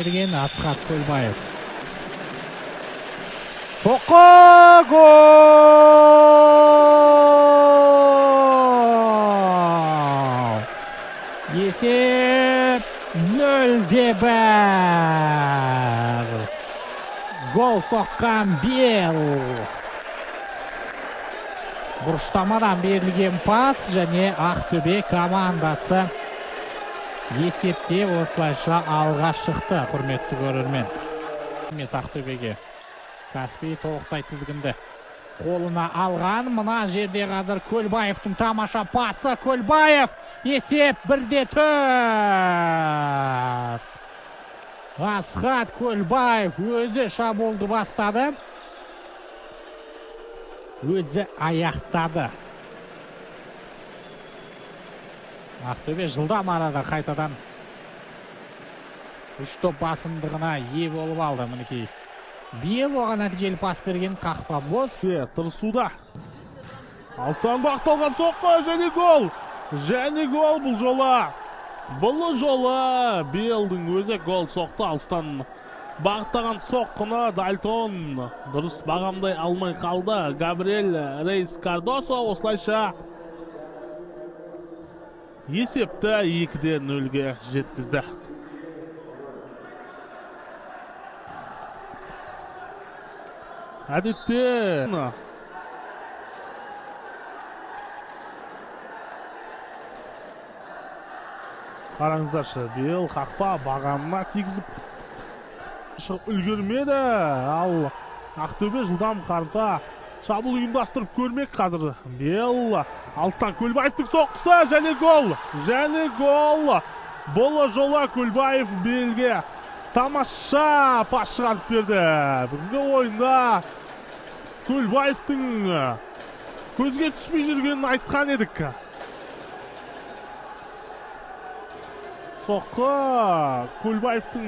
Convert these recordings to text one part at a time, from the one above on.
берген Асхат Көлбаев. Соққы гол! Есеп 0-1. Гол соққан Бел. Бұрыштамадан берілген пас және Ақтөбе командасы есепте осылайша алға шықты, құрметті көрермен. Емес Ақтөбеге. Каспий толықтай тізгінді. Қолына алған, мұна жерде қазір Көлбаевтың тамаша пасы. Көлбаев, есеп 1-4. Асхат Көлбаев өзі шабуылды бастады. Өзі аяқтады. Ақтөбе жылдам арада қайтадан 3 топ басымдығына ие болып алды. Мінекей Бел оған нәтижелі пас берген, қақпа бос. Тырысуда. Алыстан бағытталған соққы және гол. Және гол бұл жола. Бұл жола Белдің өзі гол соқты. Алыстан бағыттаған соққыны Дальтон дұрыс бағамдай алмай қалды. Габриэль Рейс Кардосо осылайша есепті 2-0-ге жеткізді. Әдетте қараңыздаршы, Бел қақпа бағанына тигізіп шығып үлгермеді. Ал Ақтөбе жылдам қарта шабуыл ұйымдастырып көрмек қазір. Бел алыстан Көлбаевтың соққысы және гол. Және гол. Бұл жола Көлбаев Белге тамаша пас шығарып берді. Бүгінгі ойында Көлбаевтың көзге түспей жүргенін айтқан едік. Соққы Көлбаевтың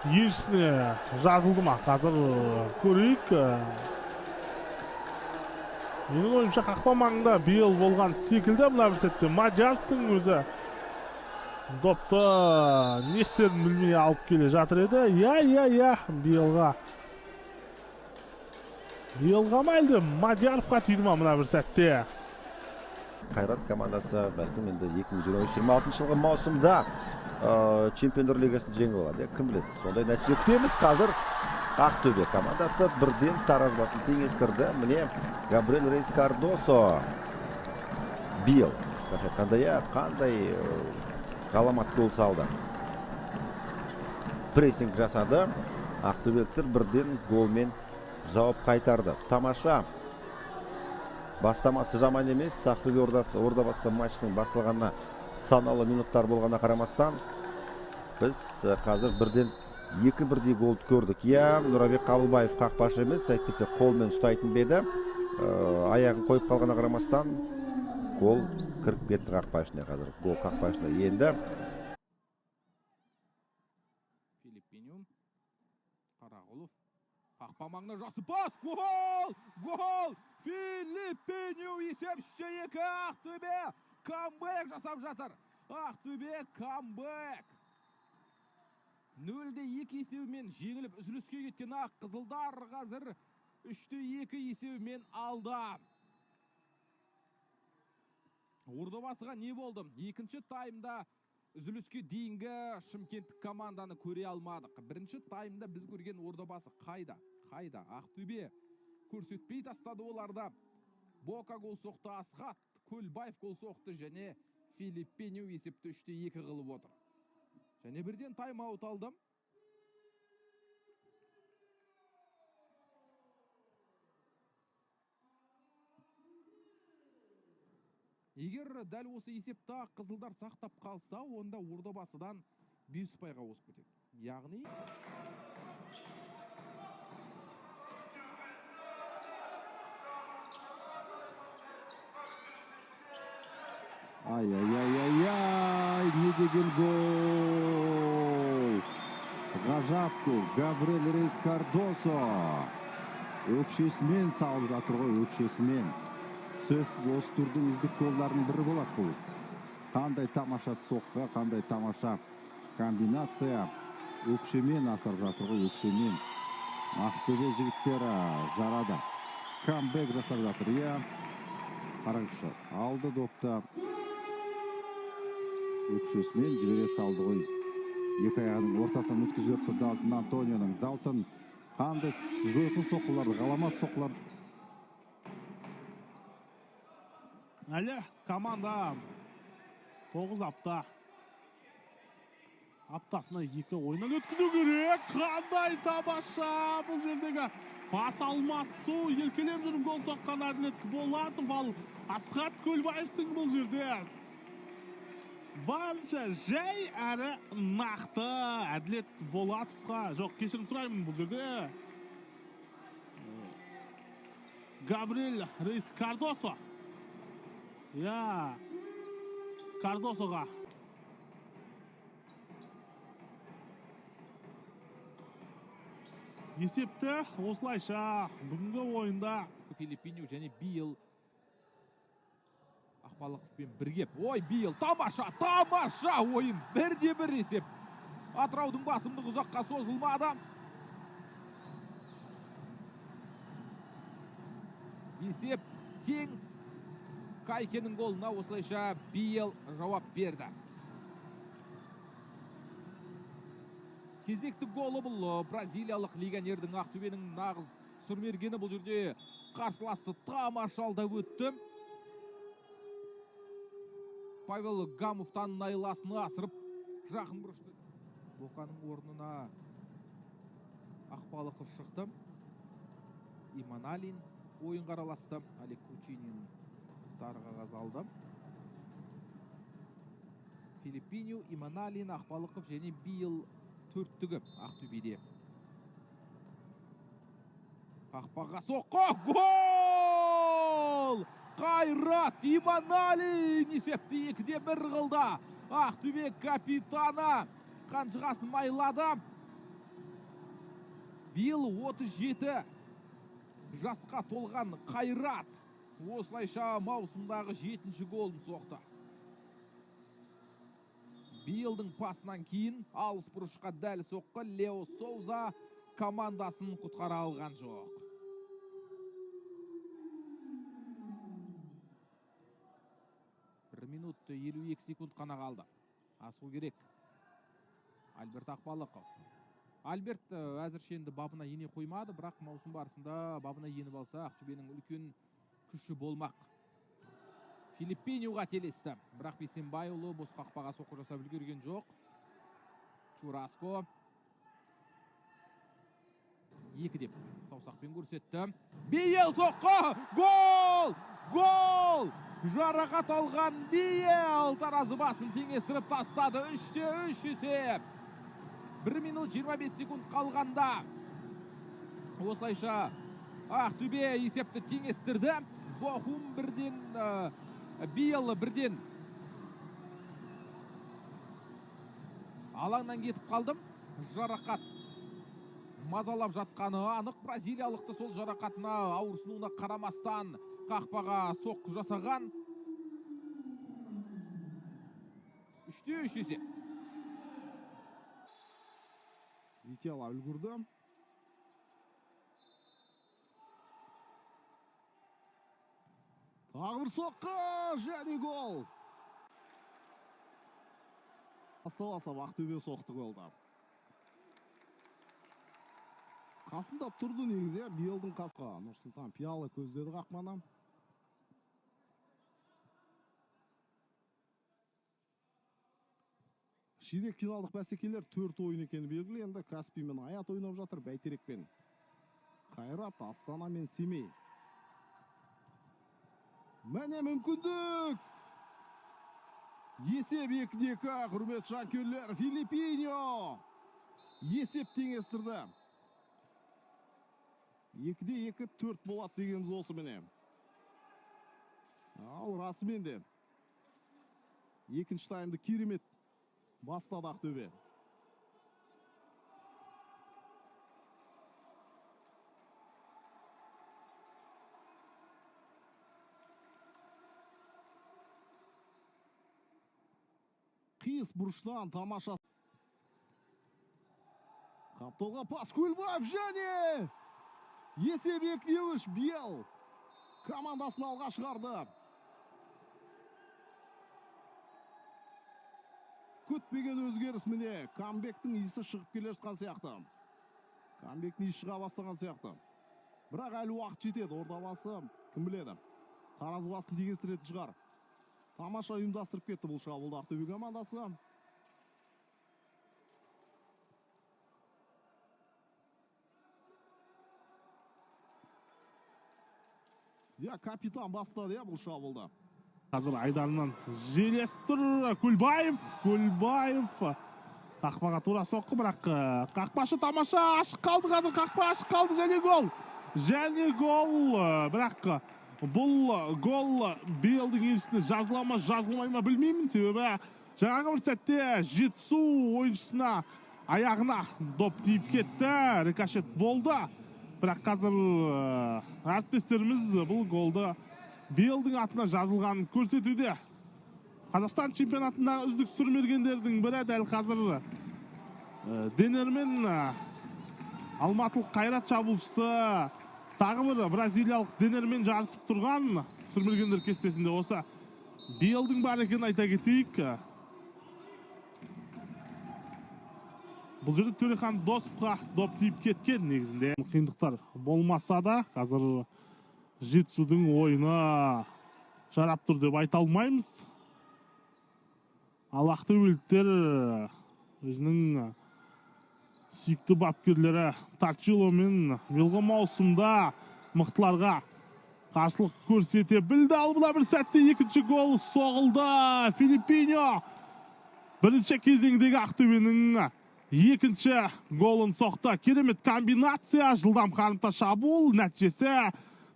еншісіне жазылды ма? Қазір көрейік. Менің ойымша қақпа маңында Бел болған секілді. Мына бір сәтте Мадияровтың өзі допты не істерін білмей алып келе жатыр еді. Белға ма әлде Мадияровқа тиді ма мына бір сәтте? Қайрат командасы бәлкім енді 2026 жылғы маусымда Чемпиондар лигасын жеңіп алады. Кім біледі? Сондай нәтиже күтеміз. Қазір Ақтөбе командасы бірден таразбасын теңестірді. Міне Габриэль Рейс Кардосо. Бел қандай ғаламат гол салды. Прессинг жасады. Ақтөбеліктер бірден голмен жауап қайтарды. Тамаша. Бастамасы жаман емес. Ақтөбе ордабасы матчтың басталғанына саналы минуттар болғанына қарамастан біз қазір бірден 2-1 голды көрдік. Нұрабек Қабылбаев қақпашы емес, әйтпесе қолмен ұстайтын беді. Аяғын қойып қалғанына қарамастан гол кіріп кетті қақпашына. Қазір гол қақпашына енді. Филиппинюм Қарағұлов қақпа маңына жақсы пас. Гол! Гол! Филиппинюм есеп 3-2. Ақтөбе камбэк жасап жатыр. Ақтөбе камбэк. 0-2 есебімен жеңіліп үзіліске кеткен ақ қызылдар қазір 3-2 есебімен алды. Ордабасыға не болды? Екінші таймда үзіліске дейінгі Шымкенттік команданы көре алмадық. Бірінші таймда біз көрген Ордабасы қайда? Ақтөбе көрсетпей тастады оларда. Бока гол соқты, Асхат Көлбаев гол соқты және Филиппинюм есепті 3-2 қылып отыр. Және бірден тайм-аут алдым. Егер дәл осы есепті қызылдар сақтап қалса, онда Ордабасыдан 5 ұпайға осып кетеді. Яғни не деген гол! Ғажап гол! Габриэль Рейс Кардосо өкшесімен салып жатыр ғой, өкшесімен. Сөзсіз осы турдың үздік голдарының бірі болады бұл. Қандай тамаша соққы, қандай тамаша комбинация өкшемен асырып жатыр ғой, өкшемен. Ақтөбе жігіттері жарады. Камбэк жасап жатыр, иә. Қараңызшы, алды допты. Өкшесімен жібере салды ғой. Екі аяғының ортасынан өткізіп өтті Далтон Антонионың. Далтон қандай жойқын соққыларды, ғаламат соққыларды. Әлі команда 9 апта. Аптасына 2 ойыннан өткізу керек. Қандай тамаша бұл жердегі пас алмасу. Елкелеп жүріп гол соққан Әділет Болатов, ал Асхат Көлбаевтың бұл жерде барынша жай әрі нақты. Әділет Болатовқа, жоқ, кешірім сұраймын, бұл жерде Габриэль Рейс Кардосо. Я, Кардосоға. Есепті осылайша бүгінгі ойында Филиппиню және Бейл Ақбалықовпен бірге. Ой, Бейл, тамаша ойын. Бірде-бір есеп. Атыраудың басымдығы ұзаққа созылмады. Есеп тең. Кайкенің голына осылайша Бейл жауап берді. Кезекті голы бұл бразилиялық легионердің Ақтөбенің нағыз сұрмергені. Бұл жерде қарсыласты тамашалдап өтті. Павел Гамовтан айласын асырып жақын бұрышты. Боқаның орнына Ақбалықов шықты. Иманалин ойын қараласты. Олег Кучинин сары қағаз алды. Филиппиню, Иманалин, Ақбалықов және Бейл төрттігі Ақтөбеде. Қақпаға соққы, гол! Қайрат Иманалин есепті 2-1 қылды. Ақтөбе капитаны қанжығасын майлады. Бейл 37 жасқа толған Қайрат осылайша маусымдағы 7-ші голын соқты. Бейлдің пасынан кейін алыс бұрышқа дәл соққы. Лео Соуза командасын құтқара алған жоқ. Минут 52 секунд қана қалды. Асу керек. Альберт Ақбалықов. Альберт әзірше енді бабына ене қоймады, бірақ маусым барысында бабына еніп алса, Ақтөбенің үлкен күші болмақ. Филиппиню қателесті, бірақ Бейсенбайұлы бос қақпаға соққы жасап үлгерген жоқ. Чураско 2 деп саусақпен көрсетті. Бейл соққы! Гол! Гол! Жарақат алған Бейл таразы басын теңестіріп тастады. 3-3 есеп. 1 минут 25 секунд қалғанда осылайша Ақтөбе есепті теңестірді. Бохум бірден, Бейл бірден алаңнан кетіп қалдым. Жарақат мазалап жатқаны анық. Бразилиялықты сол жарақатына ауырсынуына қарамастан қақпаға соққы жасаған. 3-3 есеп. Витяла үлгірді. Тағы бір соққы және гол. Асталаса Ақтөбе соқты голда. Қасында тұрды негізі, Бейлдің қасқа. Нұрсұлтан Пиалы көздеді қақпаны. Ширек финалдық бәсекелер 4 ойын екені белгілі. Енді Каспий мен Аят ойнап жатыр, Бәйтерекпен Қайрат, Астана мен Семей. Мәне мүмкіндік! Есеп 2-2, құрмет жанкүйерлер. Филиппиню есеп теңестірді. 2-2, 4 болады дегеніміз осы міне. Ал расымен де екінші таймды керемет бастады Ақтөбе. Қиыс бұрыштан тамаша Қапталға пас Көлбаев және есеп 2-3 Бел командасын алға шығарды. Күтпеген өзгеріс міне. Камбектің иісі шығып келе жатқан сияқты. Камбектің иісі шыға бастаған сияқты. Бірақ әлі уақыт жетеді. Ордабасы кім біледі. Таразы басын теңестіретін шығар. Тамаша ұйымдастырып кетті бұл шабуылды Ақтөбе командасы. Капитан бастады бұл шабуылды. Қазір айдарынан желесіп тұр. Көлбаев қақпаға тура соққы, бірақ қақпашы тамаша ашық қалды. Қазір қақпа ашық қалды және гол. Бірақ бұл гол Белдің еншісіне жазылмай ма білмеймін. Себебі жаңағы бір сәтте Жетісу ойыншысына аяғына доп тиіп кетті. Рикошет болды. Бірақ қазір әріптестеріміз бұл голды Белдің атына жазылғанын көрсетуде. Қазақстан чемпионатындағы үздік сұрмергендердің бірі дәл қазір Денермен алматылық қайрат шабуылшысы, тағы бір бразилиялық Денермен жарысып тұрған сұрмергендер кестесінде осы Белдің бар екенін айта кетейік. Бұл жерде Төрехан Досовқа доп тиіп кеткен негізінде. Қиындықтар болмаса да, қазір Жетісудың ойына жарап тұр деп айта алмаймыз. Ал ақтөбеліктер өзінің сүйікті бапкерлері Тачило мен биылғы маусымда мықтыларға қарсылық көрсете білді. Ал бұл бір сәтте екінші гол соғылды. Филиппиньо бірінші кезеңдегі ақтөбенің екінші голын соқты. Керемет комбинация, жылдам қарымта шабуыл, нәтижесі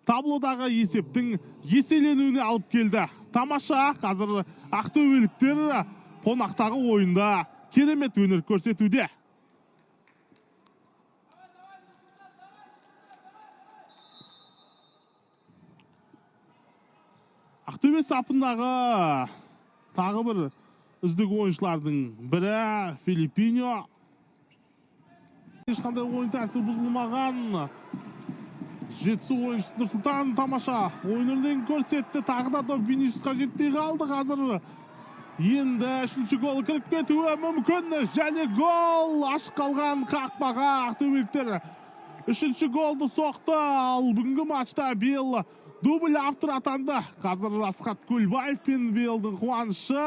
таблодағы есептің еселенуіне алып келді. Тамаша, қазір ақтөбеліктер қонақтағы ойында керемет өнер көрсетуде. Ақтөбе сапындағы тағы бір үздік ойыншылардың бірі Филиппиньо. Ешқандай ойын тәртібі бұзылмаған. Жетісу ойыншысы Нұрсұлтан тамаша ойынын көрсетті. Тағы да доп Винисиусқа жетпей қалды. Қазір енді үшінші гол кіріп кетуі мүмкін. Және гол ашық қалған қақпаға ақтөбеліктер үшінші голды соқты. Ал бүгінгі матчта Бел дубль автор атанды. Қазір Асхат Көлбаев пен Белдің қуанышы.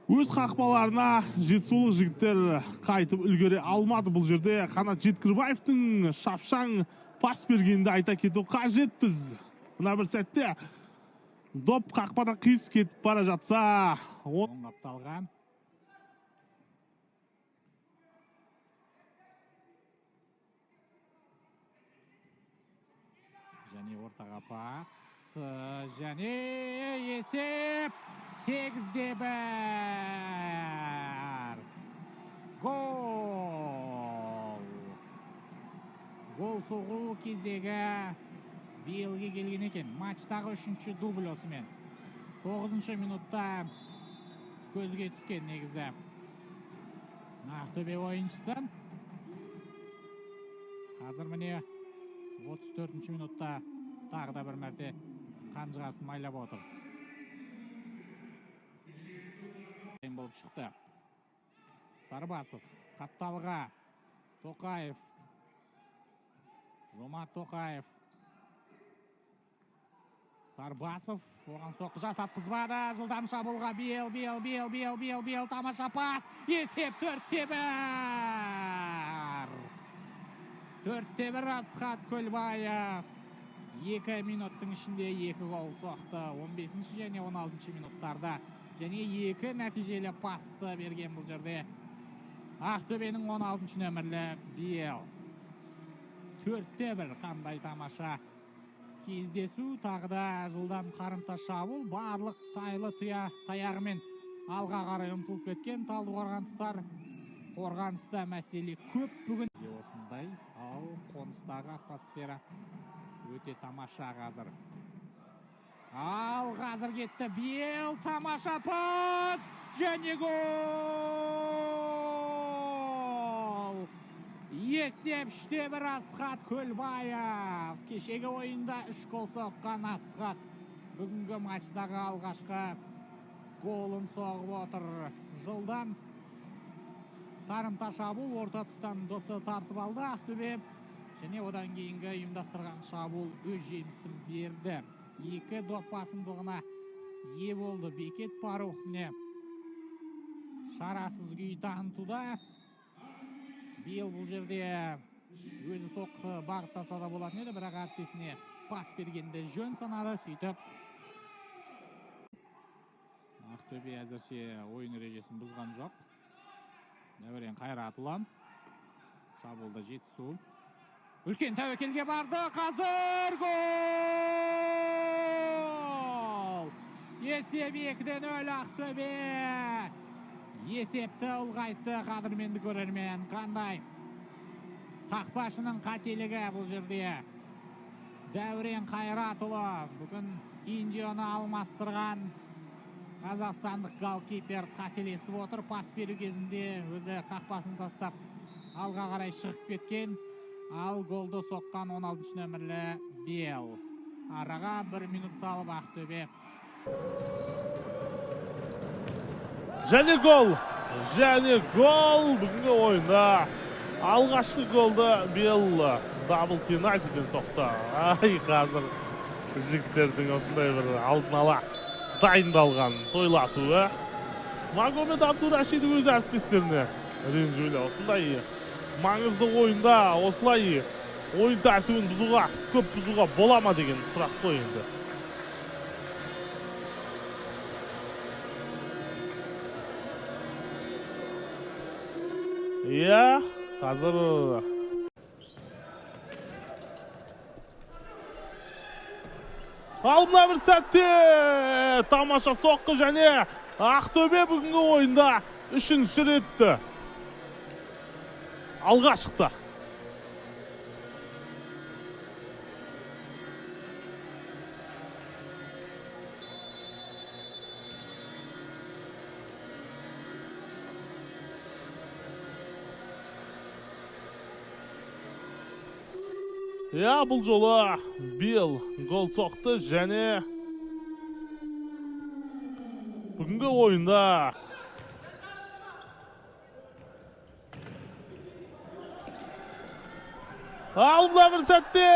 Өз қақпаларына жетісулық жігіттер қайтып үлгере алмады. Бұл жерде Қанат Жеткірбаевтың шапшаң пас бергенді айта кету қажетпіз. Мына бір сәтте доп қақпада қиыс кетіп бара жатса, оң қапталған. Және ортаға пас. Және есеп 8-1. Гол. Гол соғу кезегі Белге келген екен. Матчтағы үшінші дубль осымен. 9-шы минутта көзге түскен негізі. Ақтөбе ойыншысы. Қазір міне 34-ші минутта тағы да бір мәрте қанжығасын майлап отыр. Болып шықты. Сарбасов қапталға. Тоқаев. Жомарт Тоқаев. Сарбасов оған соққы жасатқызбады. Жылдам шабуылға Бел. Тамаша пас. Есеп 4-1. 4-1 Асхат Көлбаев. 2 минуттың ішінде 2 гол соқты. 15-ші және 16-ші минуттарда. Және 2 нәтижелі пасты берген бұл жерде. Ақтөбенің 16-ші нөмірлі Бел. 4-1 қандай тамаша кездесу. Тағы да жылдам қарымта шабуыл. Барлық тайлы таяғымен алға қарай ұмтылып кеткен талдықорғандықтар. Қорғаныста мәселе көп бүгін. Осындай ал қоныстағы атмосфера өте тамаша қазір. Ал қазір кетті Бел, тамаша пас және гол! Есеп 3-1 Асхат Көлбаев. Кешегі ойында 3 гол соққан Асхат бүгінгі матчтағы алғашқы голын соғып отыр. Жылдам тарымта шабуыл, орта тұстан допты тартып алды Ақтөбе, және одан кейінгі ұйымдастырған шабуыл өз жемісін берді. 2 доп басымдылығына ие болды. Бекет Парух шарасыз күй танытуда. Биыл бұл жерде өзі соққы бағыттаса да болатын еді, бірақ әріптесіне пас бергенде жөн санады. Сөйтіп Ақтөбе әзірше ойын ережесін бұзған жоқ. Дәурен Қайратұлы шабуылда жетісу. Үлкен тәуекелге барды. Қазір гол! Есеп 2-0 Ақтөбе. Есепті ұлғайтты қадірменді көрермен. Қандай қақпашының қателігі бұл жерде. Дәурен Қайратұлы бүгін Индионы алмастырған қазақстандық голкипер қателесіп отыр. Пас беру кезінде өзі қақпасын тастап алға қарай шығып кеткен. Ал голды соққан 16 нөмірлі Бел. Араға 1 минут салып Ақтөбе. Және гол бүгінгі ойында. Алғашқы голды Бел дабл пенальтиден соқты. Ай, қазір жігіттердің осындай бір алдын ала дайындалған тойлатуы. Магомед Абдурашид өз әріптестеріне ренжулі. Осындай маңызды ойында осылай ойын тәртібін көп бұзуға бола ма деген сұрақ қойылды. Иә, қазір алдына бір сәтте тамаша соққы, және Ақтөбе бүгінгі ойында 3-ші ретті алға шықты. Ja, бұл жолы Бел гол соқты, және бүгінгі ойында алдына бір сәтте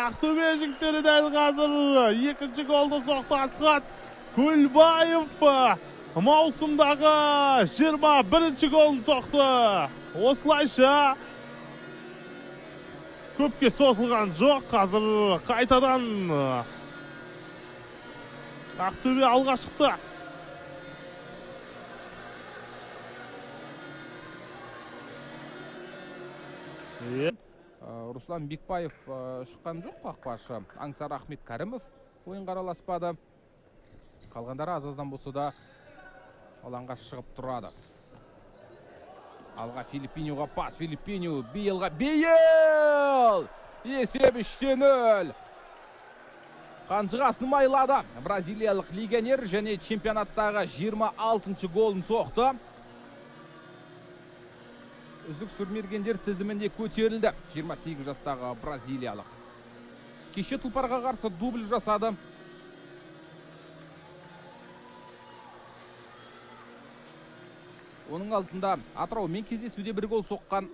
Ақтөбе жігіттері дәл қазір 2-ші голды соқты. Асхат Көлбаев маусымдағы 21-ші голын соқты. Осылайша көпке созылған жоқ. Қазір қайтадан Ақтөбе алға шықты. Руслан Бекбаев шыққан жоқ қақпашы. Аңсар Ахмет Кәрімов ойынға араласпады. Қалғандары аз-аздан болса да алаңға шығып тұрады. Алға Филиппиньоға пас. Филиппиньо Бейлға. Бейл! Есеп 3-0. Қанжығасын майлады. Бразилиялық легионер және чемпионаттағы 26-шы голын соқты. Үздік сүрмергендер тізімінде көтерілді. 28 жастағы бразилиялық. Кеше тұлпарға қарсы дубль жасады. Оның алдында Атыраумен кездесуде 1 гол соққан.